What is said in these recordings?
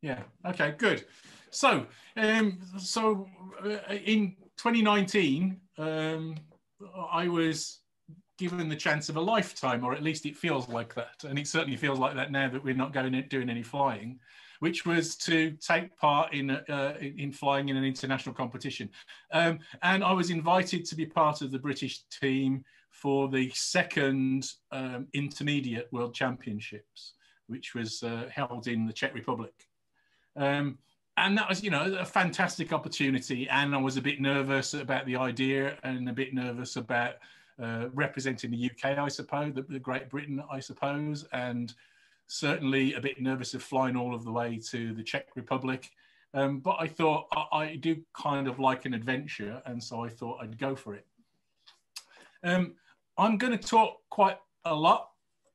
Yeah. Okay. Good. So, in 2019, I was given the chance of a lifetime, or at least it feels like that, and it certainly feels like that now that we're not doing any flying, which was to take part in flying in an international competition, and I was invited to be part of the British team for the second Intermediate World Championships, which was held in the Czech Republic. And that was, you know, a fantastic opportunity. And I was a bit nervous about the idea, and a bit nervous about representing the UK, I suppose, the Great Britain, I suppose, and certainly a bit nervous of flying all of the way to the Czech Republic. But I thought I do kind of like an adventure, and so I thought I'd go for it. I'm going to talk quite a lot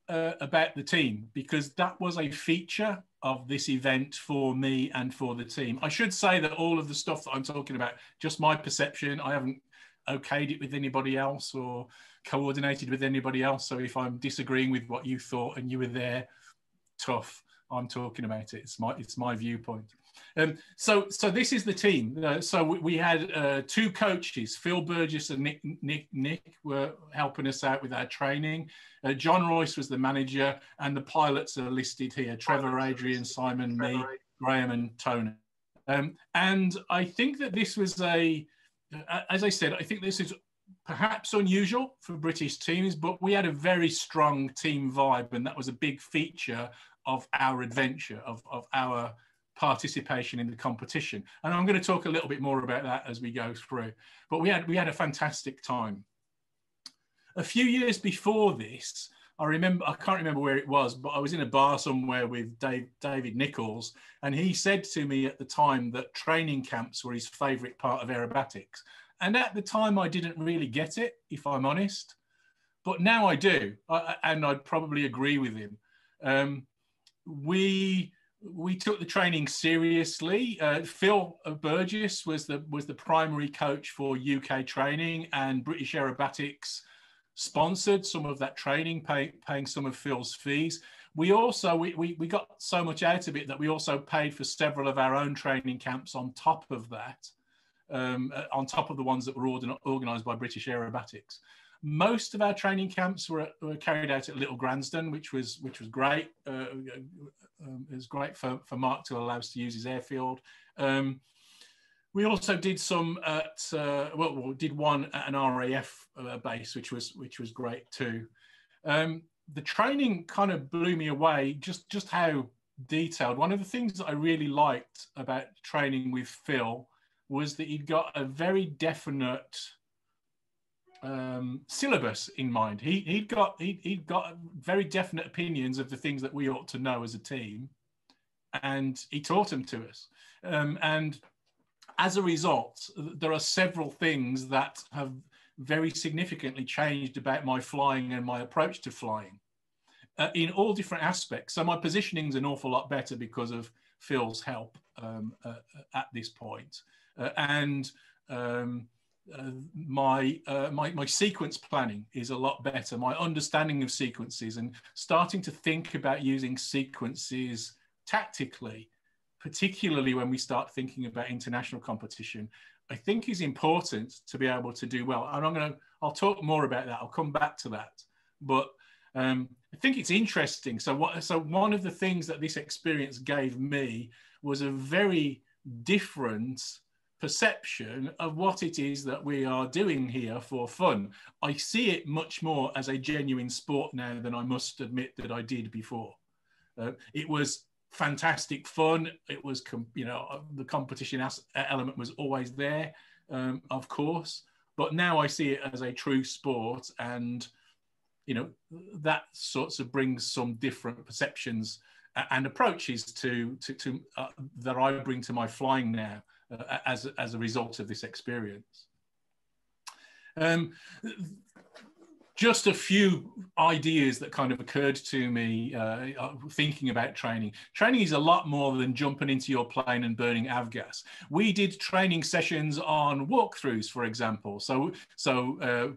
about the team, because that was a feature of this event for me and for the team. I should say that all of the stuff that I'm talking about, just my perception. I haven't okayed it with anybody else or coordinated with anybody else. So if I'm disagreeing with what you thought and you were there, tough. I'm talking about it. It's my viewpoint. So this is the team. So we had two coaches, Phil Burgess and Nick were helping us out with our training. John Royce was the manager, and the pilots are listed here: Trevor, Adrian, Simon, me, Graham, and Tony. And I think that this was as I said, I think this is perhaps unusual for British teams, but we had a very strong team vibe, and that was a big feature of our adventure, of our participation in the competition. And I'm going to talk a little bit more about that as we go through. But we had a fantastic time. A few years before this, I can't remember where it was, but I was in a bar somewhere with David Nichols, and he said to me at the time that training camps were his favourite part of aerobatics. And at the time, I didn't really get it, if I'm honest. But now I do, and I'd probably agree with him. We took the training seriously. Phil Burgess was the primary coach for UK training, and British Aerobatics sponsored some of that training, paying some of Phil's fees. We also we got so much out of it that we also paid for several of our own training camps on top of that, on top of the ones that were organised by British Aerobatics. Most of our training camps were carried out at Little Gransden, which was great. It was great for Mark to allow us to use his airfield. We also did some at did one at an RAF base, which was great too. The training kind of blew me away, just how detailed. One of the things that I really liked about training with Phil was that he'd got a very definite syllabus in mind. He'd got very definite opinions of the things that we ought to know as a team, and he taught them to us. And as a result, there are several things that have very significantly changed about my flying and my approach to flying in all different aspects. So my positioning is an awful lot better because of Phil's help at this point. My sequence planning is a lot better. My understanding of sequences and starting to think about using sequences tactically, particularly when we start thinking about international competition, I think is important to be able to do well. And I'll talk more about that. I'll come back to that. But I think it's interesting. So one of the things that this experience gave me was a very different perception of what it is that we are doing here for fun. I see it much more as a genuine sport now than I must admit that I did before. It was fantastic fun. It was, the competition element was always there, of course, but now I see it as a true sport, and that sorts of brings some different perceptions and approaches to that I bring to my flying now as a result of this experience. Just a few ideas that kind of occurred to me thinking about training. Training is a lot more than jumping into your plane and burning avgas. We did training sessions on walkthroughs, for example. So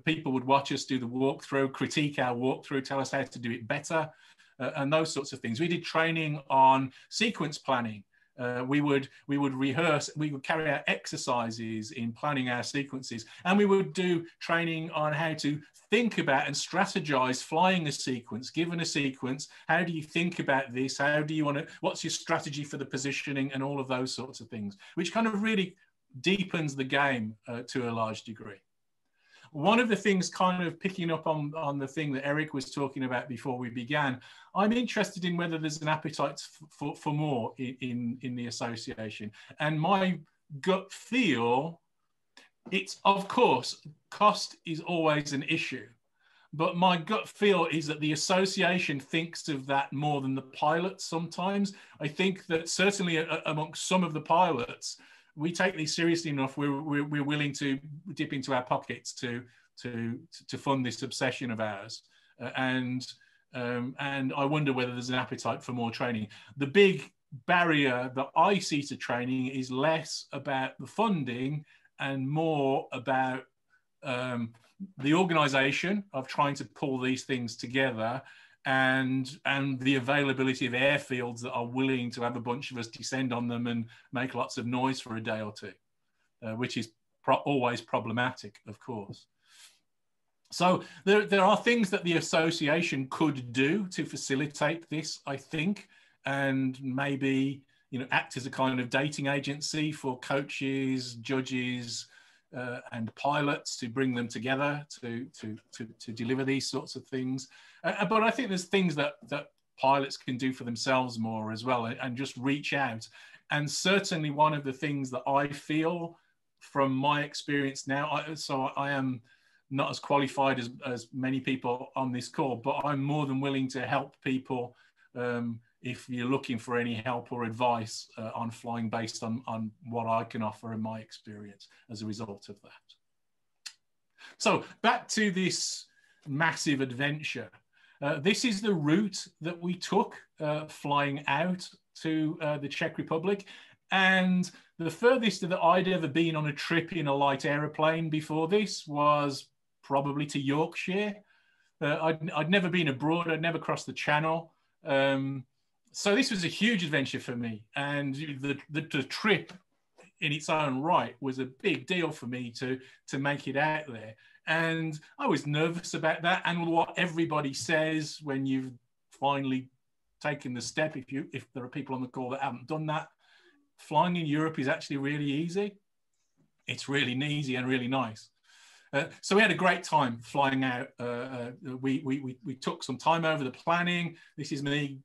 people would watch us do the walkthrough, critique our walkthrough, tell us how to do it better, and those sorts of things. We did training on sequence planning. We would rehearse, we would carry out exercises in planning our sequences, and we would do training on how to think about and strategize flying a sequence. Given a sequence, how do you think about this? How do you want to, what's your strategy for the positioning, and all of those sorts of things, which kind of really deepens the game to a large degree. One of the things, kind of picking up on the thing that Eric was talking about before we began, I'm interested in whether there's an appetite for more in the association. And my gut feel, it's, of course, cost is always an issue. But my gut feel is that the association thinks of that more than the pilots sometimes. I think that certainly amongst some of the pilots, we take these seriously enough. We're willing to dip into our pockets to fund this obsession of ours, and I wonder whether there's an appetite for more training. The big barrier that I see to training is less about the funding and more about the organisation of trying to pull these things together, and the availability of airfields that are willing to have a bunch of us descend on them and make lots of noise for a day or two, which is always problematic, of course. So there are things that the association could do to facilitate this, I think, and maybe, you know, act as a kind of dating agency for coaches, judges, and pilots, to bring them together to deliver these sorts of things. But I think there's things that pilots can do for themselves more as well, and just reach out. And certainly one of the things that I feel from my experience now, so I am not as qualified as many people on this call, but I'm more than willing to help people if you're looking for any help or advice on flying, based on what I can offer in my experience as a result of that. So back to this massive adventure. This is the route that we took flying out to the Czech Republic. And the furthest that I'd ever been on a trip in a light aeroplane before this was probably to Yorkshire. I'd never been abroad, I'd never crossed the Channel. So this was a huge adventure for me. And the trip in its own right was a big deal for me to make it out there. And I was nervous about that, and what everybody says when you've finally taken the step, if there are people on the call that haven't done that, flying in Europe is actually really easy. It's really easy and really nice. So we had a great time flying out. We took some time over the planning. This is me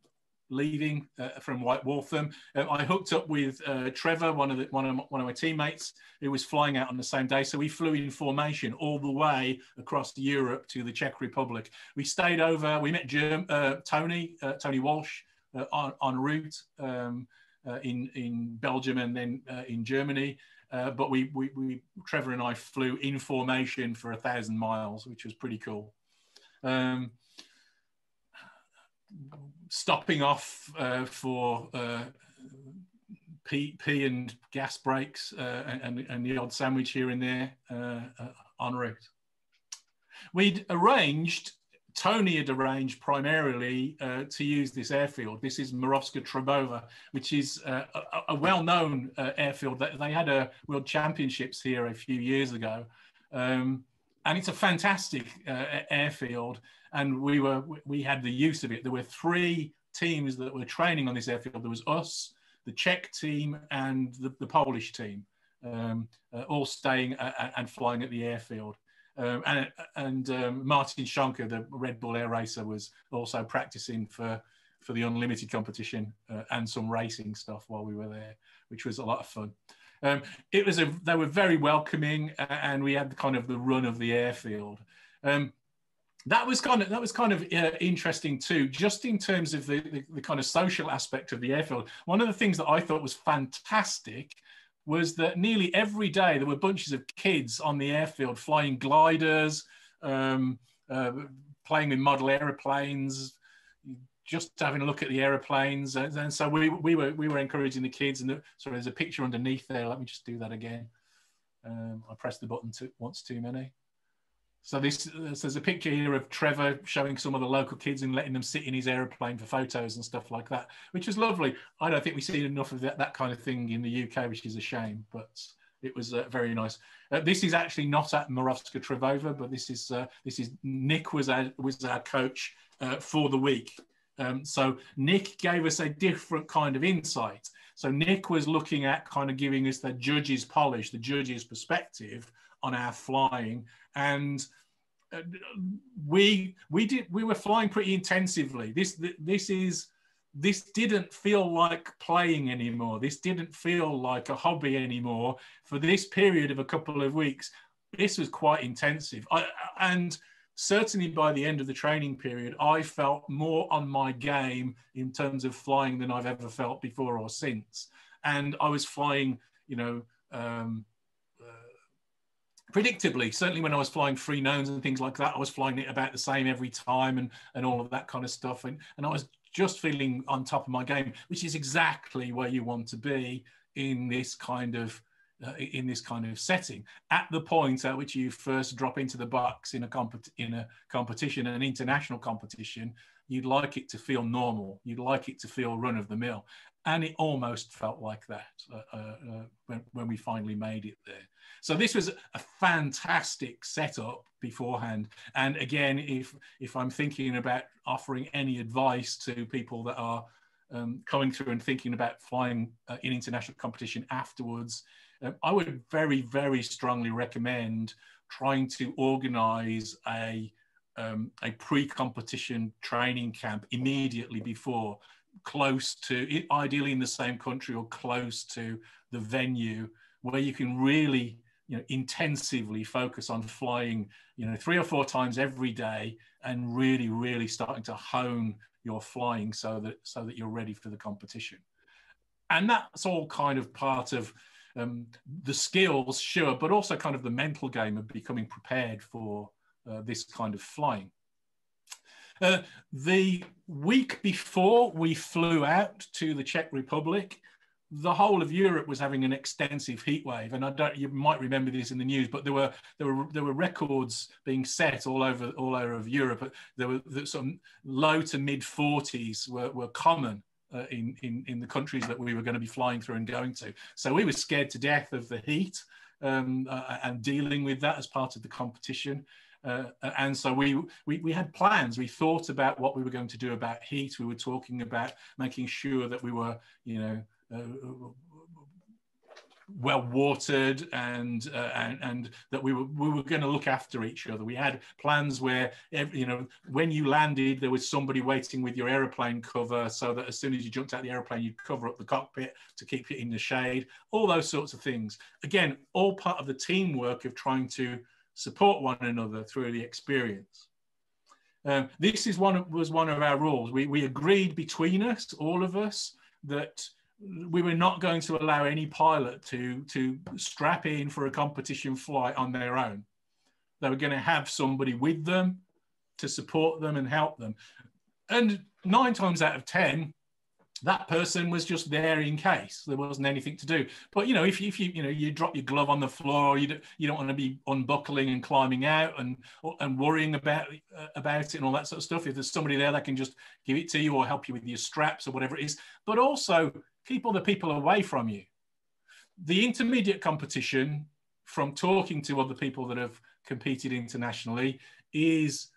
leaving from White Waltham. I hooked up with Trevor, one of my teammates, who was flying out on the same day. So we flew in formation all the way across Europe to the Czech Republic. We stayed over. We met Tony Walsh en route in Belgium and then in Germany. But Trevor and I flew in formation for 1,000 miles, which was pretty cool. Stopping off for pee and gas breaks and the odd sandwich here and there en route. Tony had arranged primarily to use this airfield. This is Moravská Třebová, which is a well-known airfield. They had a World Championships here a few years ago. And it's a fantastic airfield. And we had the use of it. There were 3 teams that were training on this airfield. There was us, the Czech team, and the Polish team, all staying and flying at the airfield. And Martin Schonker, the Red Bull air racer, was also practicing for the unlimited competition and some racing stuff while we were there, which was a lot of fun. They were very welcoming, and we had kind of the run of the airfield. That was kind of interesting too, just in terms of the kind of social aspect of the airfield. One of the things that I thought was fantastic was that nearly every day there were bunches of kids on the airfield flying gliders, playing with model aeroplanes, just having a look at the aeroplanes. And so we were encouraging the kids. And sorry, there's a picture underneath there. Let me just do that again. I pressed the button once too many. So there's a picture here of Trevor showing some of the local kids and letting them sit in his aeroplane for photos and stuff like that, which was lovely. I don't think we've seen enough of that kind of thing in the UK, which is a shame, but it was very nice. This is actually not at Moravska Trevova, but this is Nick was our coach for the week. So Nick gave us a different kind of insight. So Nick was looking at kind of giving us the judge's polish, the judge's perspective on our flying, and we were flying pretty intensively. This didn't feel like playing anymore. This didn't feel like a hobby anymore. For this period of a couple of weeks, this was quite intensive. And certainly by the end of the training period, I felt more on my game in terms of flying than I've ever felt before or since. And I was flying, predictably. Certainly when I was flying free knowns and things like that, I was flying it about the same every time and all of that kind of stuff. And I was just feeling on top of my game, which is exactly where you want to be in this kind of setting. At the point at which you first drop into the box in a competition, an international competition, you'd like it to feel normal. You'd like it to feel run of the mill. And it almost felt like that when we finally made it there. So this was a fantastic setup beforehand. And again, if I'm thinking about offering any advice to people that are coming through and thinking about flying in international competition afterwards, I would very, very strongly recommend trying to organize a pre-competition training camp immediately before, close to, ideally in the same country or close to the venue, where you can really intensively focus on flying 3 or 4 times every day and really, really starting to hone your flying so that you're ready for the competition. And that's all kind of part of the skills, sure, but also kind of the mental game of becoming prepared for this kind of flying. The week before we flew out to the Czech Republic, the whole of Europe was having an extensive heat wave, and you might remember this in the news, but there were records being set all over Europe. There were some low to mid 40s were common in the countries that we were going to be flying through and going to. So we were scared to death of the heat and dealing with that as part of the competition. And so we had plans. We thought about what we were going to do about heat. We were talking about making sure that we were, well watered and that we were going to look after each other. We had plans where when you landed, there was somebody waiting with your aeroplane cover, so that as soon as you jumped out the aeroplane, you'd cover up the cockpit to keep it in the shade. All those sorts of things. Again, all part of the teamwork of trying to support one another through the experience. This was one of our rules. We agreed between us, all of us, that we were not going to allow any pilot to strap in for a competition flight on their own. They were going to have somebody with them to support them and help them. And 9 times out of 10, that person was just there in case there wasn't anything to do. But if you drop your glove on the floor, you don't want to be unbuckling and climbing out and worrying about it and all that sort of stuff. If there's somebody there that can just give it to you or help you with your straps or whatever it is, but also keep other people away from you. The intermediate competition, from talking to other people that have competed internationally, is,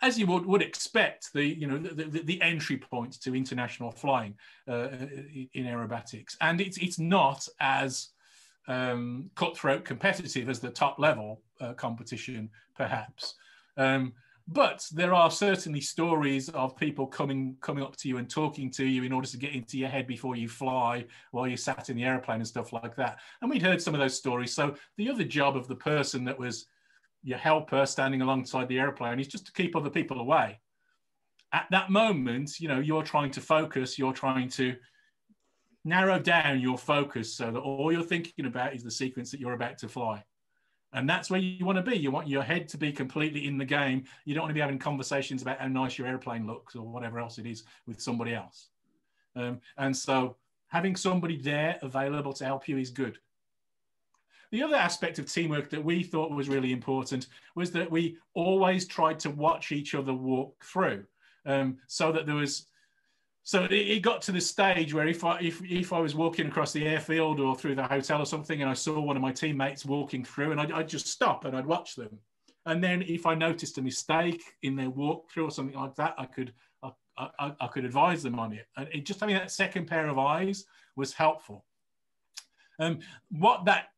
as you would expect, the entry point to international flying in aerobatics, and it's not as cutthroat competitive as the top level competition, perhaps. But there are certainly stories of people coming up to you and talking to you in order to get into your head before you fly, while you're sat in the airplane and stuff like that. And we'd heard some of those stories. So the other job of the person that was your helper standing alongside the airplane is just to keep other people away. At that moment, you're trying to focus, you're trying to narrow down your focus so that all you're thinking about is the sequence that you're about to fly. And that's where you want to be. You want your head to be completely in the game. You don't want to be having conversations about how nice your airplane looks or whatever else it is with somebody else. And so having somebody there available to help you is good. The other aspect of teamwork that we thought was really important was that we always tried to watch each other walk through, so that there was. So it got to the stage where if I was walking across the airfield or through the hotel or something, and I saw one of my teammates walking through, and I'd just stop and I'd watch them. And then if I noticed a mistake in their walkthrough or something like that, I could advise them on it. And just having that second pair of eyes was helpful. What that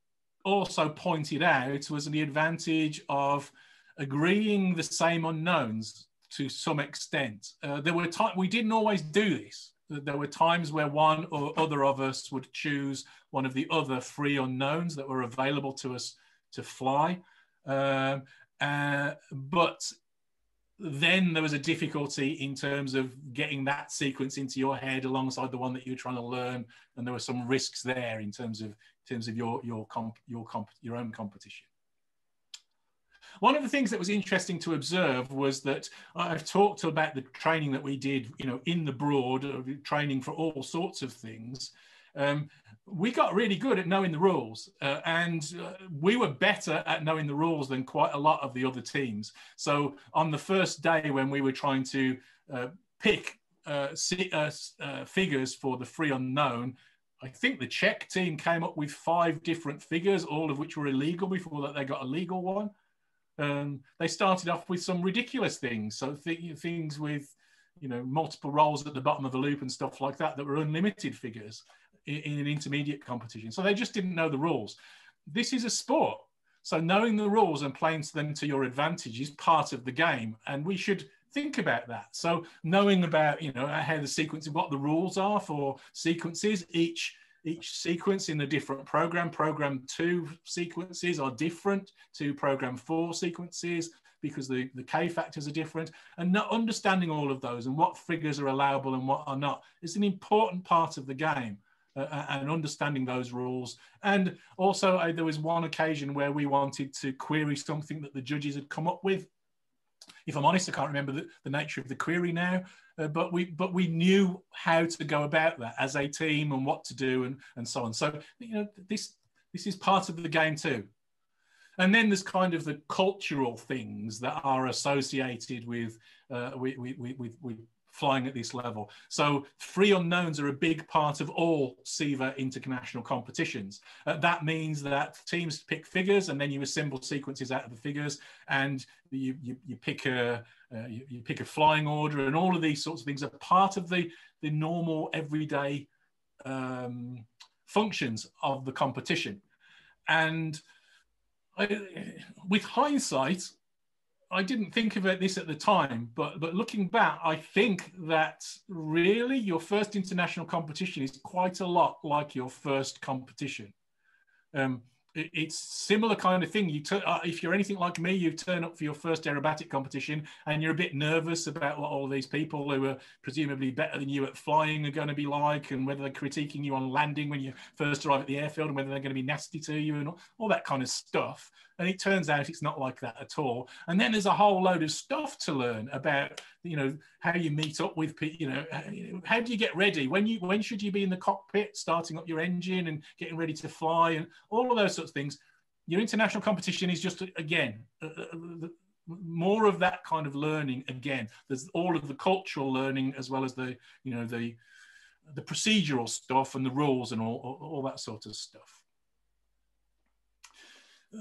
also pointed out was the advantage of agreeing the same unknowns to some extent. There were times we didn't always do this. There were times where one or other of us would choose one of the other 3 unknowns that were available to us to fly. But then there was a difficulty in terms of getting that sequence into your head alongside the one that you were trying to learn, and there were some risks there in terms of your own competition. One of the things that was interesting to observe was that I've talked about the training that we did, in the Broad, training for all sorts of things. We got really good at knowing the rules, and we were better at knowing the rules than quite a lot of the other teams. So on the first day when we were trying to pick figures for the 3 unknown, I think the Czech team came up with 5 different figures, all of which were illegal before that they got a legal one. They started off with some ridiculous things. So things with, multiple rolls at the bottom of the loop and stuff like that were unlimited figures in an intermediate competition. So they just didn't know the rules. This is a sport. So knowing the rules and playing them to your advantage is part of the game. And we should think about that. So knowing about, how the sequence, what the rules are for sequences, each sequence in a different program. Program 2 sequences are different to program 4 sequences because the K factors are different. And not understanding all of those and what figures are allowable and what are not is an important part of the game, and understanding those rules. And also there was one occasion where we wanted to query something that the judges had come up with. If I'm honest, I can't remember the nature of the query now, but we knew how to go about that as a team and what to do and so on. So this is part of the game too. And then there's kind of the cultural things that are associated with flying at this level. So 3 unknowns are a big part of all SEVA international competitions. That means that teams pick figures and then you assemble sequences out of the figures, and you pick a flying order, and all of these sorts of things are part of the normal everyday functions of the competition. And with hindsight, I didn't think about this at the time, but looking back, I think that really your first international competition is quite a lot like your first competition. It's similar kind of thing. If you're anything like me, you turn up for your first aerobatic competition and you're a bit nervous about what all these people who are presumably better than you at flying are going to be like, and whether they're critiquing you on landing when you first arrive at the airfield, and whether they're going to be nasty to you and all that kind of stuff. And it turns out it's not like that at all. And then there's a whole load of stuff to learn about, how you meet up with people, how do you get ready? When should you be in the cockpit, starting up your engine and getting ready to fly, and all of those sorts of things. Your international competition is just, again, more of that kind of learning. Again, there's all of the cultural learning as well as the procedural stuff and the rules and all that sort of stuff.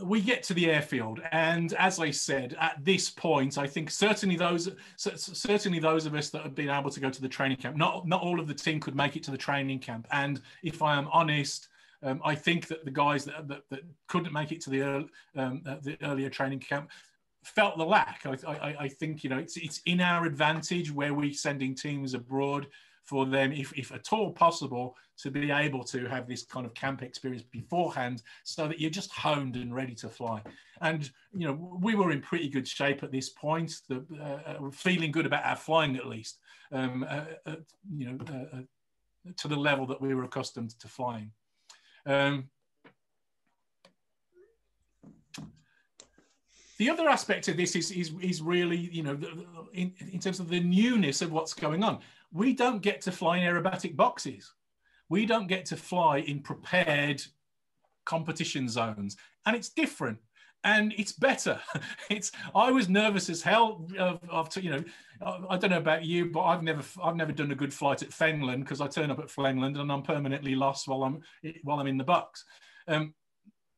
We get to the airfield, and as I said, at this point, I think certainly those of us that have been able to go to the training camp, not all of the team could make it to the training camp. And if I am honest, I think that the guys that couldn't make it to the earlier training camp felt the lack. I think it's in our advantage where we're sending teams abroad for them, if at all possible, to be able to have this kind of camp experience beforehand, so that you're just honed and ready to fly. And we were in pretty good shape at this point, feeling good about our flying at least, to the level that we were accustomed to flying. The other aspect of this is really, in terms of the newness of what's going on. We don't get to fly in aerobatic boxes. We don't get to fly in prepared competition zones, and it's different. And it's better. I was nervous as hell. I don't know about you, but I've never done a good flight at Fengland, because I turn up at Fengland and I'm permanently lost while I'm in the box.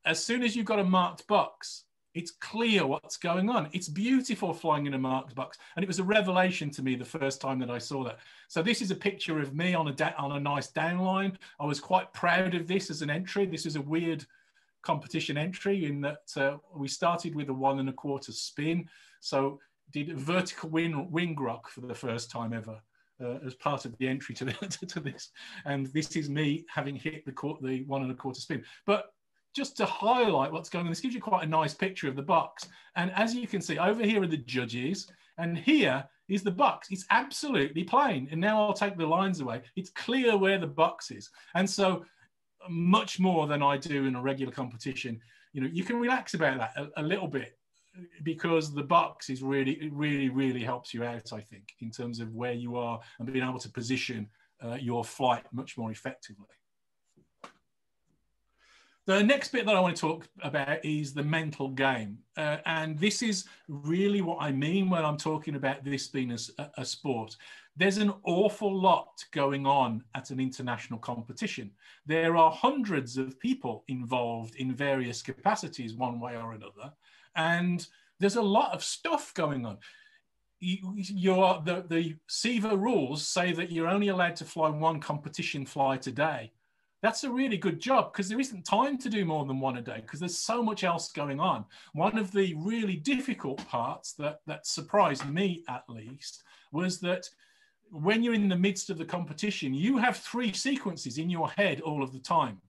As soon as you've got a marked box, it's clear what's going on. It's beautiful flying in a marked box, and it was a revelation to me the first time that I saw that. So this is a picture of me on a nice downline. I was quite proud of this as an entry. This is a weird competition entry in that we started with a 1 1/4 spin, so did a vertical wing rock for the first time ever as part of the entry to this. And this is me having hit the 1 1/4 spin. But just to highlight what's going on, this gives you quite a nice picture of the box. And as you can see, over here are the judges, and here is the box. It's absolutely plain. And now I'll take the lines away. It's clear where the box is. And so much more than I do in a regular competition, you can relax about that a little bit, because the box is really helps you out, I think, in terms of where you are and being able to position your flight much more effectively. The next bit that I want to talk about is the mental game. And this is really what I mean when I'm talking about this being a sport. There's an awful lot going on at an international competition. There are hundreds of people involved in various capacities, one way or another. And there's a lot of stuff going on. The SEVA rules say that you're only allowed to fly 1 competition flight a day. That's a really good job, because there isn't time to do more than 1 a day, because there's so much else going on. One of the really difficult parts that surprised me, at least, was that when you're in the midst of the competition, you have 3 sequences in your head all of the time.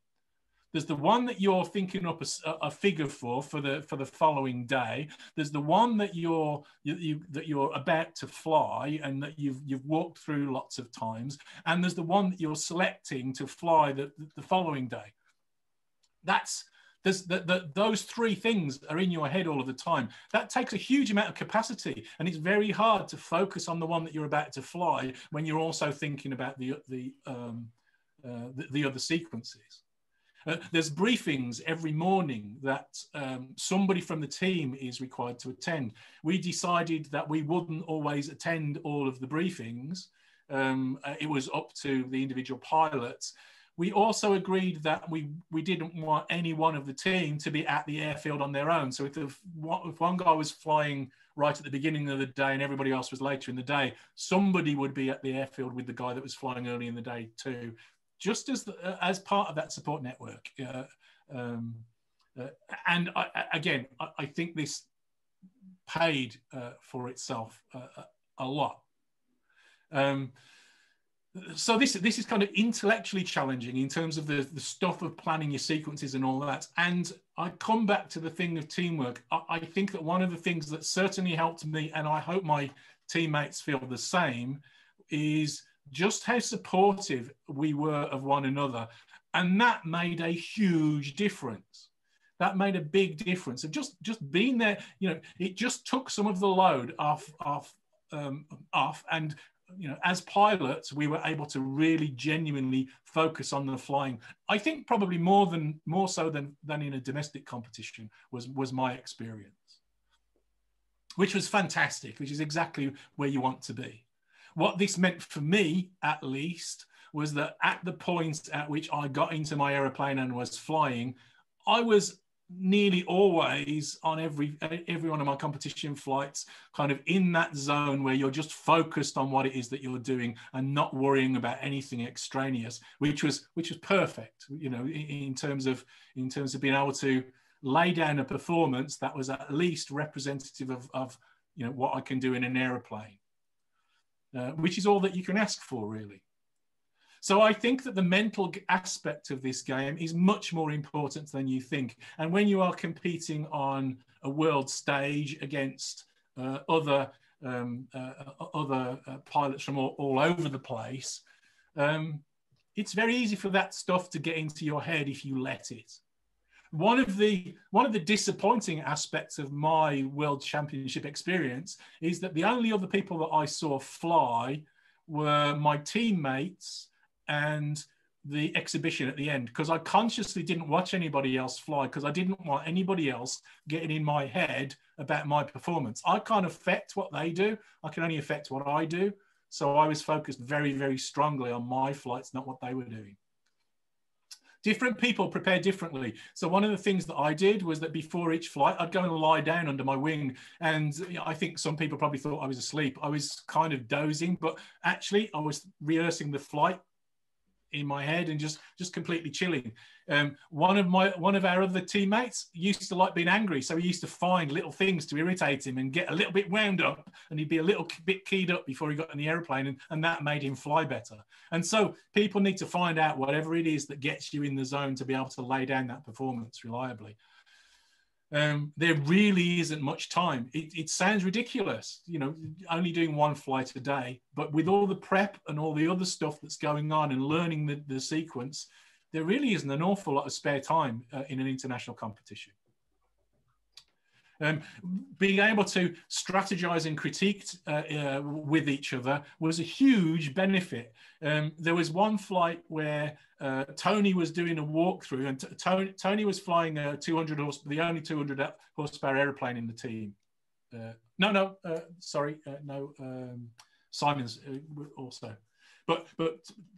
There's the one that you're thinking up a figure for the following day. There's the one that you're about to fly and that you've walked through lots of times, and there's the one that you're selecting to fly the following day. Those 3 things are in your head all of the time. That takes a huge amount of capacity, and it's very hard to focus on the one that you're about to fly when you're also thinking about the other sequences. There's briefings every morning that somebody from the team is required to attend. We decided that we wouldn't always attend all of the briefings. It was up to the individual pilots. We also agreed that we didn't want any one of the team to be at the airfield on their own. So if one guy was flying right at the beginning of the day and everybody else was later in the day, somebody would be at the airfield with the guy that was flying early in the day too, just as part of that support network. And I think this paid for itself a lot. So this is kind of intellectually challenging in terms of the stuff of planning your sequences and all that. And I come back to the thing of teamwork. I think that one of the things that certainly helped me, and I hope my teammates feel the same, is just how supportive we were of one another. And that made a huge difference. That made a big difference. Of just being there, it just took some of the load off. And as pilots, we were able to really genuinely focus on the flying. I think probably more so than in a domestic competition was my experience, which was fantastic, which is exactly where you want to be. What this meant for me, at least, was that at the point at which I got into my aeroplane and was flying, I was nearly always on every one of my competition flights kind of in that zone where you're just focused on what it is that you're doing and not worrying about anything extraneous, which was perfect, in terms of being able to lay down a performance that was at least representative of what I can do in an aeroplane. Which is all that you can ask for, really. So I think that the mental aspect of this game is much more important than you think. And when you are competing on a world stage against other pilots from all over the place, it's very easy for that stuff to get into your head if you let it. One of the disappointing aspects of my World Championship experience is that the only other people that I saw fly were my teammates and the exhibition at the end, because I consciously didn't watch anybody else fly, because I didn't want anybody else getting in my head about my performance. I can't affect what they do. I can only affect what I do. So I was focused very, very strongly on my flights, not what they were doing. Different people prepare differently. So one of the things that I did was that before each flight, I'd go and lie down under my wing. And I think some people probably thought I was asleep. I was kind of dozing, but actually I was rehearsing the flight in my head and just completely chilling. One of our other teammates used to like being angry, so he used to find little things to irritate him and get a little bit wound up, and he'd be a little bit keyed up before he got in the airplane, and that made him fly better. And so people need to find out whatever it is that gets you in the zone to be able to lay down that performance reliably. There really isn't much time. It sounds ridiculous, you know, only doing one flight a day, but with all the prep and all the other stuff that's going on and learning the sequence, there really isn't an awful lot of spare time in an international competition. Being able to strategize and critique with each other was a huge benefit. There was one flight where Tony was doing a walkthrough, and Tony was flying a 200 horsepower, the only 200 horsepower airplane in the team. Simon's also. But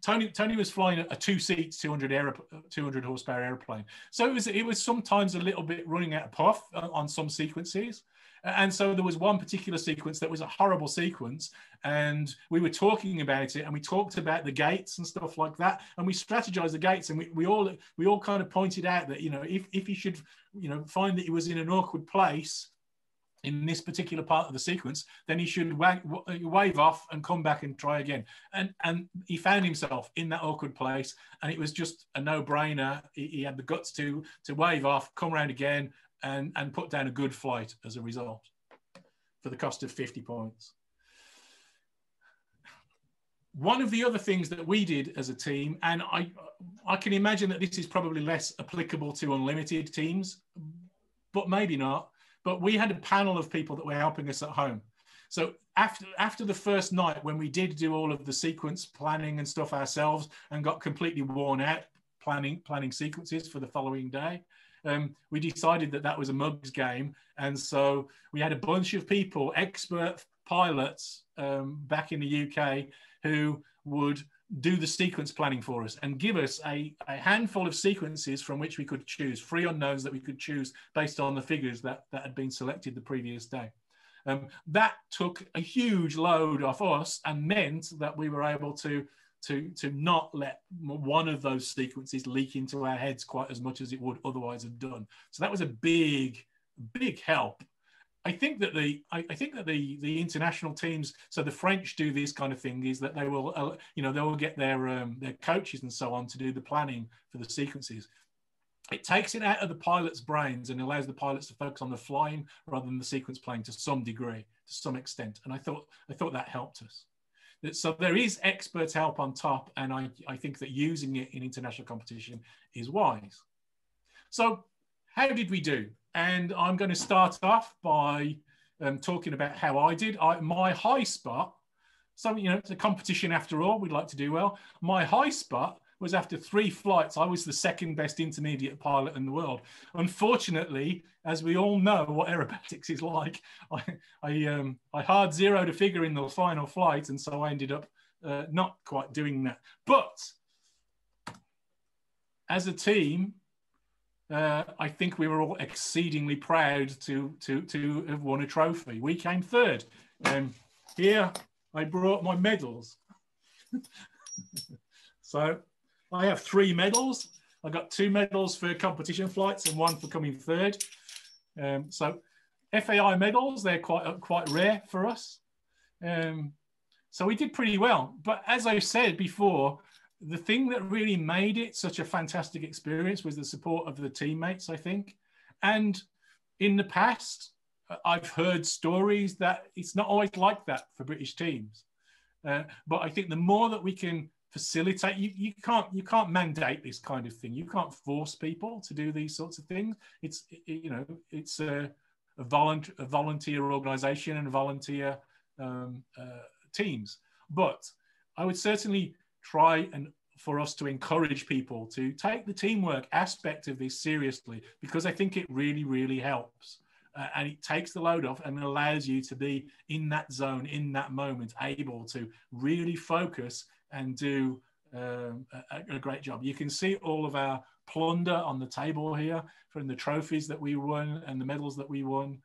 Tony was flying a two-seat 200 horsepower airplane. So it was sometimes a little bit running out of puff on some sequences. And so there was one particular sequence that was a horrible sequence, and we were talking about it, and we talked about the gates and stuff like that, and we strategized the gates, and we all kind of pointed out that, you know, if he should, you know, find that he was in an awkward place in this particular part of the sequence, then he should wave off and come back and try again. And he found himself in that awkward place, and it was just a no-brainer. He had the guts to wave off, come around again, and put down a good flight as a result for the cost of 50 points. One of the other things that we did as a team, and I can imagine that this is probably less applicable to unlimited teams, but maybe not, but we had a panel of people that were helping us at home. So after the first night, when we did do all of the sequence planning and stuff ourselves and got completely worn out planning sequences for the following day, we decided that was a mugs game. And so we had a bunch of people, expert pilots back in the UK, who would do the sequence planning for us and give us a handful of sequences from which we could choose, free unknowns that we could choose based on the figures that had been selected the previous day. That took a huge load off us and meant that we were able to not let one of those sequences leak into our heads quite as much as it would otherwise have done. So that was a big help. I think that the international teams, so the French do this kind of thing, is that they will they will get their coaches and so on to do the planning for the sequences. It takes it out of the pilots' brains and allows the pilots to focus on the flying rather than the sequence playing to some degree, to some extent. And I thought that helped us. So there is expert help on top, and I think that using it in international competition is wise. So how did we do? And I'm going to start off by talking about how I did. My high spot, so, you know, it's a competition after all, we'd like to do well. My high spot was after 3 flights. I was the second best intermediate pilot in the world. Unfortunately, as we all know what aerobatics is like, I hard zeroed a figure in the final flight, and so I ended up not quite doing that. But as a team, I think we were all exceedingly proud to have won a trophy. We came third. Here I brought my medals. So I have 3 medals. I got 2 medals for competition flights and 1 for coming third. So FAI medals, they're quite rare for us. So we did pretty well. But as I said before, the thing that really made it such a fantastic experience was the support of the teammates, I think. And in the past, I've heard stories that it's not always like that for British teams. But I think the more that we can facilitate, you can't mandate this kind of thing. You can't force people to do these sorts of things. It's a volunteer organization and volunteer teams. But I would certainly try and for us to encourage people to take the teamwork aspect of this seriously, because I think it really, really helps. And it takes the load off and allows you to be in that zone, in that moment, able to really focus and do a great job. You can see all of our plunder on the table here from the trophies that we won and the medals that we won,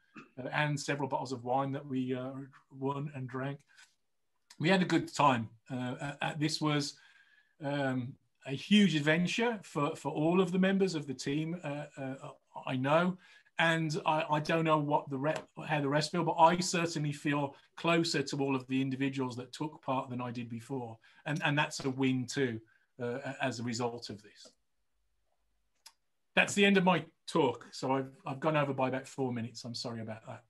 and several bottles of wine that we won and drank. We had a good time. This was a huge adventure for all of the members of the team, I know. And I don't know how the rest feel, but I certainly feel closer to all of the individuals that took part than I did before. And that's a win too, as a result of this. That's the end of my talk. So I've gone over by about 4 minutes. I'm sorry about that.